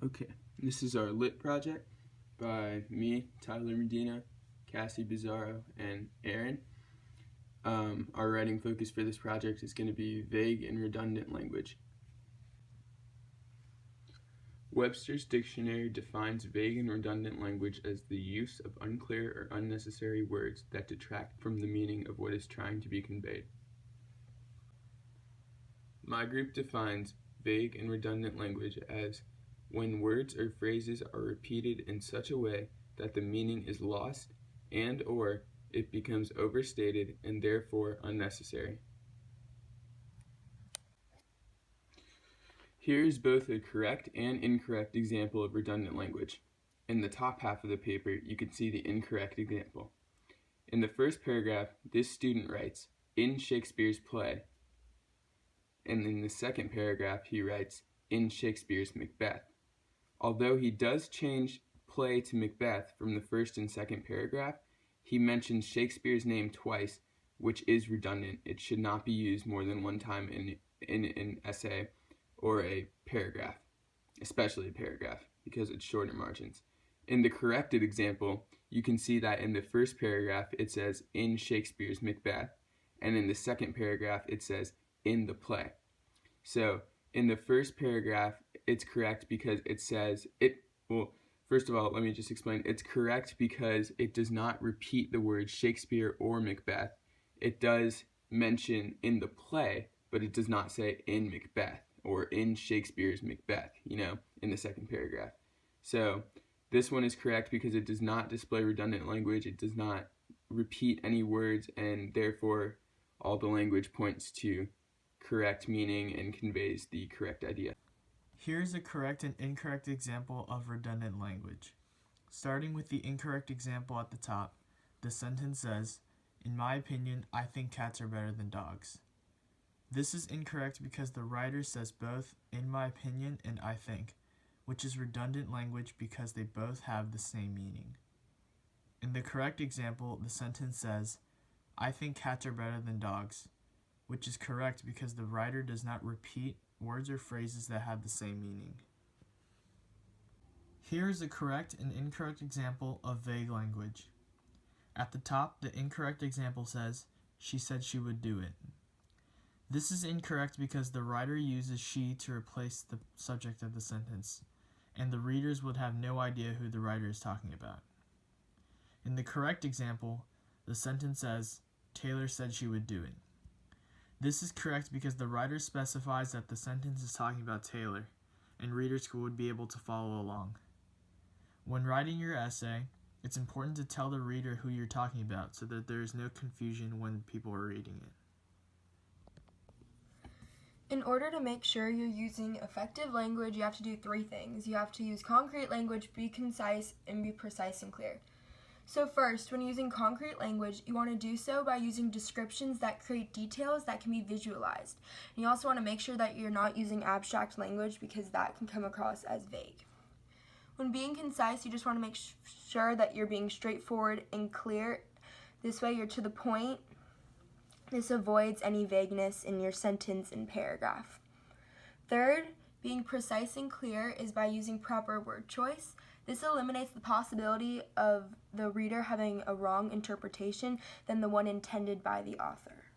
Okay, this is our lit project by me, Tyler Medina, Cassie Bizarro, and Aaron. Our writing focus for this project is going to be vague and redundant language. Webster's dictionary defines vague and redundant language as the use of unclear or unnecessary words that detract from the meaning of what is trying to be conveyed. My group defines vague and redundant language as when words or phrases are repeated in such a way that the meaning is lost and/or it becomes overstated and therefore unnecessary. Here is both a correct and incorrect example of redundant language. In the top half of the paper, you can see the incorrect example. In the first paragraph, this student writes, "in Shakespeare's play." And in the second paragraph, he writes, "in Shakespeare's Macbeth." Although he does change play to Macbeth from the first and second paragraph, he mentions Shakespeare's name twice, which is redundant. It should not be used more than one time in an essay or a paragraph, especially a paragraph, because it's shorter margins. In the corrected example, you can see that in the first paragraph it says "in Shakespeare's Macbeth," and in the second paragraph it says "in the play." So in the first paragraph, it's correct because it says first of all, let me just explain. It's correct because it does not repeat the words Shakespeare or Macbeth. It does mention "in the play," but it does not say "in Macbeth" or "in Shakespeare's Macbeth," in the second paragraph. So this one is correct because it does not display redundant language. It does not repeat any words, and therefore all the language points to correct meaning and conveys the correct idea. Here's a correct and incorrect example of redundant language. Starting with the incorrect example at the top, the sentence says, "In my opinion, I think cats are better than dogs." This is incorrect because the writer says both "in my opinion" and "I think," which is redundant language because they both have the same meaning. In the correct example, the sentence says, "I think cats are better than dogs," which is correct because the writer does not repeat words or phrases that have the same meaning. Here is a correct and incorrect example of vague language. At the top, the incorrect example says, "She said she would do it." This is incorrect because the writer uses "she" to replace the subject of the sentence, and the readers would have no idea who the writer is talking about. In the correct example, the sentence says, "Taylor said she would do it." This is correct because the writer specifies that the sentence is talking about Taylor, and readers would be able to follow along. When writing your essay, it's important to tell the reader who you're talking about so that there is no confusion when people are reading it. In order to make sure you're using effective language, you have to do 3 things. You have to use concrete language, be concise, and be precise and clear. So first, when using concrete language, you want to do so by using descriptions that create details that can be visualized. And you also want to make sure that you're not using abstract language because that can come across as vague. When being concise, you just want to make sure that you're being straightforward and clear. This way you're to the point. This avoids any vagueness in your sentence and paragraph. Third, being precise and clear is by using proper word choice. This eliminates the possibility of the reader having a wrong interpretation than the one intended by the author.